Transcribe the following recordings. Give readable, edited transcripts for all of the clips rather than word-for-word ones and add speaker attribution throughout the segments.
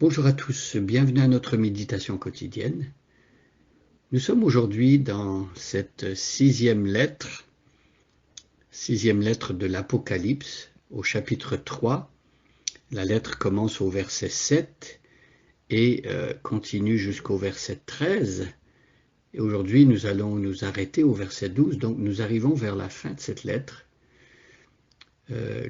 Speaker 1: Bonjour à tous, bienvenue à notre méditation quotidienne. Nous sommes aujourd'hui dans cette sixième lettre de l'Apocalypse, au chapitre 3. La lettre commence au verset 7 et continue jusqu'au verset 13. Et aujourd'hui, nous allons nous arrêter au verset 12, donc nous arrivons vers la fin de cette lettre.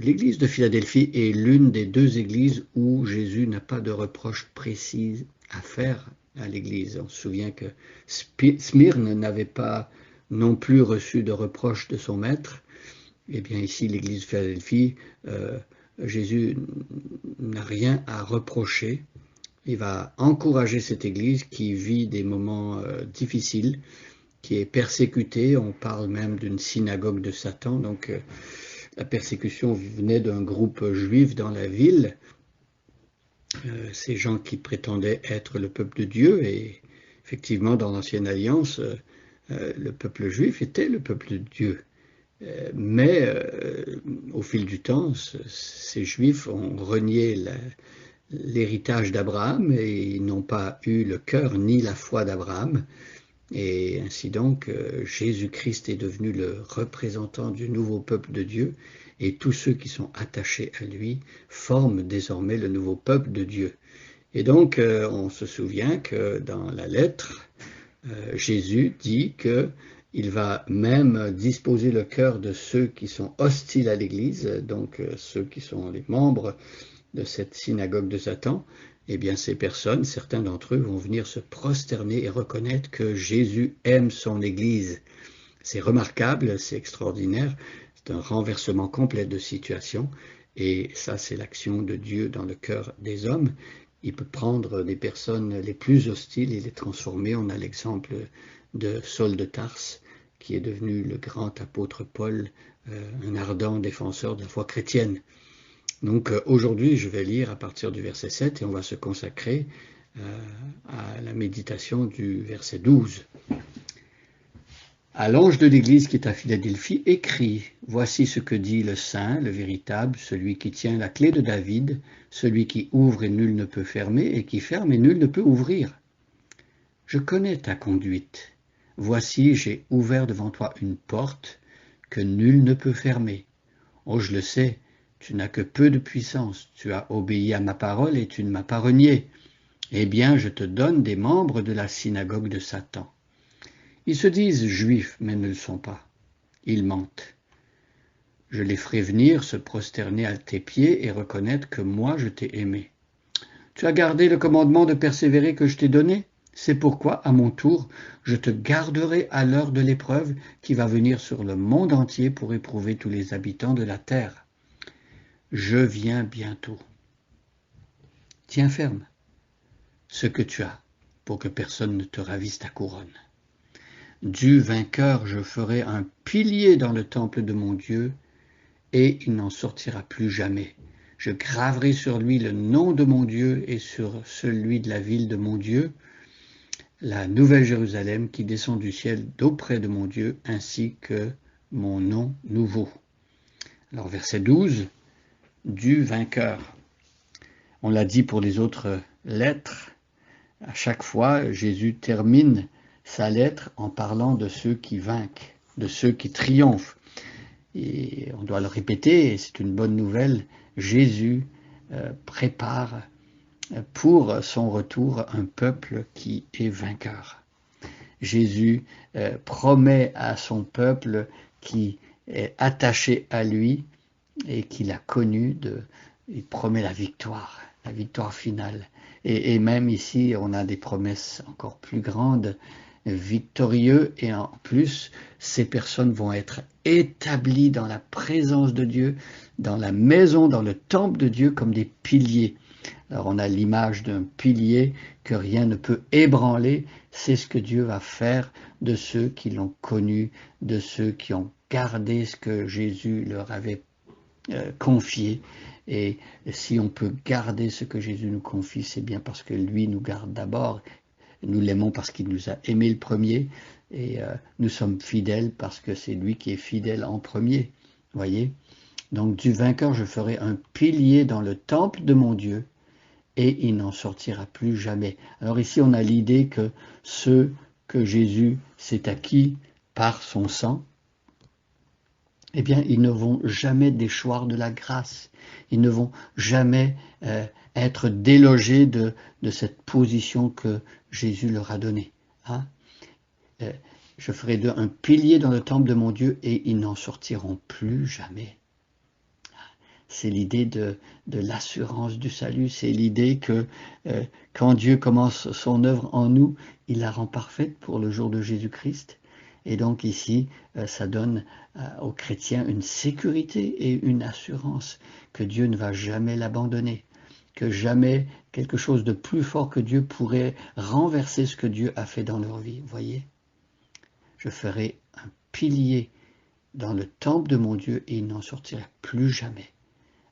Speaker 1: L'église de Philadelphie est l'une des deux églises où Jésus n'a pas de reproche précis à faire à l'église. On se souvient que Smyrne n'avait pas non plus reçu de reproche de son maître. Eh bien ici, l'église de Philadelphie, Jésus n'a rien à reprocher. Il va encourager cette église qui vit des moments difficiles, qui est persécutée. On parle même d'une synagogue de Satan, donc la persécution venait d'un groupe juif dans la ville, ces gens qui prétendaient être le peuple de Dieu, et effectivement dans l'Ancienne Alliance, le peuple juif était le peuple de Dieu. Mais au fil du temps, ces juifs ont renié l'héritage d'Abraham et ils n'ont pas eu le cœur ni la foi d'Abraham. Et ainsi donc, Jésus-Christ est devenu le représentant du nouveau peuple de Dieu, et tous ceux qui sont attachés à lui forment désormais le nouveau peuple de Dieu. Et donc, on se souvient que dans la lettre, Jésus dit qu'il va même disposer le cœur de ceux qui sont hostiles à l'Église, donc ceux qui sont les membres de cette synagogue de Satan. Eh bien, ces personnes, certains d'entre eux vont venir se prosterner et reconnaître que Jésus aime son Église. C'est remarquable, c'est extraordinaire, c'est un renversement complet de situation, et ça, c'est l'action de Dieu dans le cœur des hommes. Il peut prendre des personnes les plus hostiles et les transformer. On a l'exemple de Saul de Tarse, qui est devenu le grand apôtre Paul, un ardent défenseur de la foi chrétienne. Donc aujourd'hui, je vais lire à partir du verset 7 et on va se consacrer à la méditation du verset 12. À l'ange de l'église qui est à Philadelphie, écrit, « Voici ce que dit le Saint, le véritable, celui qui tient la clé de David, celui qui ouvre et nul ne peut fermer, et qui ferme et nul ne peut ouvrir. Je connais ta conduite. Voici, j'ai ouvert devant toi une porte que nul ne peut fermer. Oh, je le sais, tu n'as que peu de puissance, tu as obéi à ma parole et tu ne m'as pas renié. Eh bien, je te donne des membres de la synagogue de Satan. Ils se disent juifs, mais ne le sont pas. Ils mentent. Je les ferai venir se prosterner à tes pieds et reconnaître que moi je t'ai aimé. Tu as gardé le commandement de persévérer que je t'ai donné. C'est pourquoi, à mon tour, je te garderai à l'heure de l'épreuve qui va venir sur le monde entier pour éprouver tous les habitants de la terre. Je viens bientôt. Tiens ferme ce que tu as, pour que personne ne te ravisse ta couronne. Du vainqueur, je ferai un pilier dans le temple de mon Dieu, et il n'en sortira plus jamais. Je graverai sur lui le nom de mon Dieu et sur celui de la ville de mon Dieu, la nouvelle Jérusalem qui descend du ciel d'auprès de mon Dieu, ainsi que mon nom nouveau. Alors verset 12, du vainqueur. On l'a dit pour les autres lettres, à chaque fois Jésus termine sa lettre en parlant de ceux qui vainquent, de ceux qui triomphent. Et on doit le répéter, et c'est une bonne nouvelle, Jésus prépare pour son retour un peuple qui est vainqueur. Jésus promet à son peuple qui est attaché à lui et qui l'a connu, il promet la victoire finale. Et même ici, on a des promesses encore plus grandes, victorieux, et en plus, ces personnes vont être établies dans la présence de Dieu, dans la maison, dans le temple de Dieu, comme des piliers. Alors on a l'image d'un pilier que rien ne peut ébranler. C'est ce que Dieu va faire de ceux qui l'ont connu, de ceux qui ont gardé ce que Jésus leur avait confié. Et si on peut garder ce que Jésus nous confie, c'est bien parce que lui nous garde d'abord. Nous l'aimons parce qu'il nous a aimés le premier, et nous sommes fidèles parce que c'est lui qui est fidèle en premier. Voyez? Donc du vainqueur, je ferai un pilier dans le temple de mon Dieu, et il n'en sortira plus jamais. Alors ici, on a l'idée que ceux que Jésus s'est acquis par son sang, eh bien, ils ne vont jamais déchoir de la grâce. Ils ne vont jamais être délogés de cette position que Jésus leur a donnée. Hein? Je ferai d'eux un pilier dans le temple de mon Dieu et ils n'en sortiront plus jamais. C'est l'idée de l'assurance du salut, c'est l'idée que quand Dieu commence son œuvre en nous, il la rend parfaite pour le jour de Jésus-Christ. Et donc ici, ça donne aux chrétiens une sécurité et une assurance que Dieu ne va jamais l'abandonner, que jamais quelque chose de plus fort que Dieu pourrait renverser ce que Dieu a fait dans leur vie. Vous voyez? Je ferai un pilier dans le temple de mon Dieu et il n'en sortira plus jamais.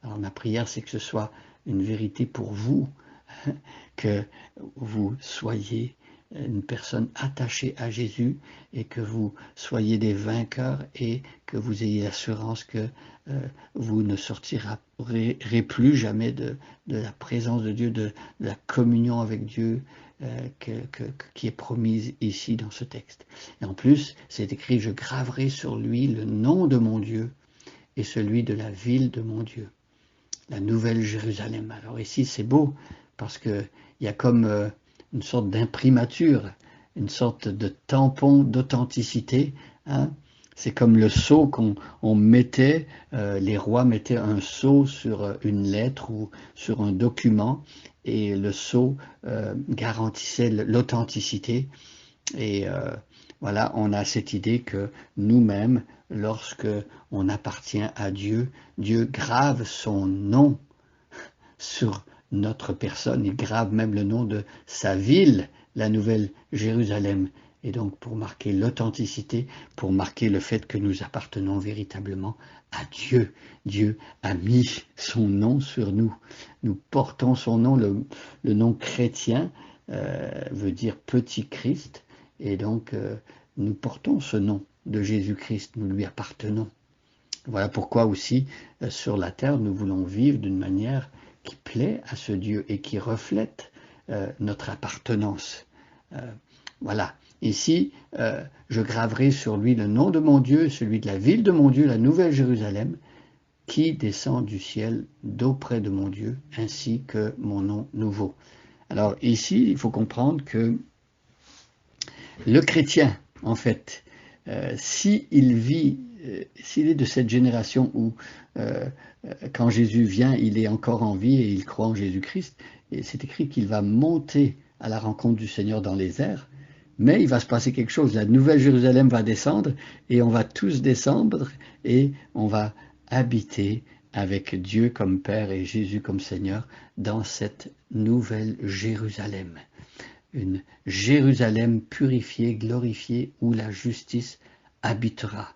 Speaker 1: Alors ma prière, c'est que ce soit une vérité pour vous, que vous soyez une personne attachée à Jésus et que vous soyez des vainqueurs et que vous ayez l'assurance que vous ne sortirez plus jamais de la présence de Dieu, de la communion avec Dieu qui est promise ici dans ce texte. Et en plus, c'est écrit « Je graverai sur lui le nom de mon Dieu et celui de la ville de mon Dieu ». La Nouvelle Jérusalem. Alors ici, c'est beau parce qu'il y a comme une sorte d'imprimature, une sorte de tampon d'authenticité. Hein? C'est comme le sceau qu'on mettait, les rois mettaient un sceau sur une lettre ou sur un document et le sceau garantissait l'authenticité. Et voilà, on a cette idée que nous-mêmes, lorsque on appartient à Dieu, Dieu grave son nom sur notre personne, il grave même le nom de sa ville, la Nouvelle Jérusalem. Et donc pour marquer l'authenticité, pour marquer le fait que nous appartenons véritablement à Dieu. Dieu a mis son nom sur nous. Nous portons son nom, le nom chrétien veut dire petit Christ. Et donc, nous portons ce nom de Jésus-Christ, nous lui appartenons. Voilà pourquoi aussi, sur la terre, nous voulons vivre d'une manière qui plaît à ce Dieu et qui reflète notre appartenance. Voilà, ici, je graverai sur lui le nom de mon Dieu, celui de la ville de mon Dieu, la Nouvelle Jérusalem, qui descend du ciel d'auprès de mon Dieu, ainsi que mon nom nouveau. Alors ici, il faut comprendre que le chrétien, en fait, s'il vit, s'il est de cette génération où, quand Jésus vient, il est encore en vie et il croit en Jésus-Christ, et c'est écrit qu'il va monter à la rencontre du Seigneur dans les airs, mais il va se passer quelque chose. La Nouvelle Jérusalem va descendre et on va tous descendre et on va habiter avec Dieu comme Père et Jésus comme Seigneur dans cette Nouvelle Jérusalem. Une Jérusalem purifiée, glorifiée, où la justice habitera.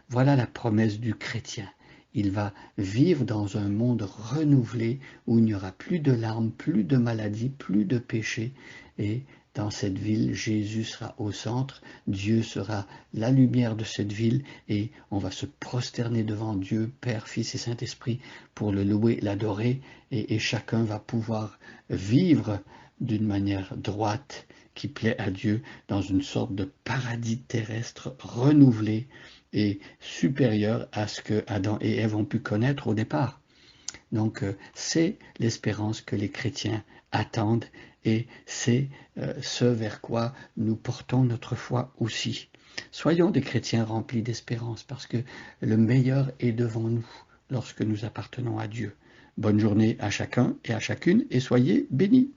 Speaker 1: Voilà la promesse du chrétien. Il va vivre dans un monde renouvelé où il n'y aura plus de larmes, plus de maladies, plus de péchés. Et dans cette ville, Jésus sera au centre, Dieu sera la lumière de cette ville et on va se prosterner devant Dieu, Père, Fils et Saint-Esprit pour le louer, l'adorer et chacun va pouvoir vivre d'une manière droite qui plaît à Dieu dans une sorte de paradis terrestre renouvelé et supérieur à ce que Adam et Ève ont pu connaître au départ. Donc c'est l'espérance que les chrétiens attendent et c'est ce vers quoi nous portons notre foi aussi. Soyons des chrétiens remplis d'espérance parce que le meilleur est devant nous lorsque nous appartenons à Dieu. Bonne journée à chacun et à chacune et soyez bénis.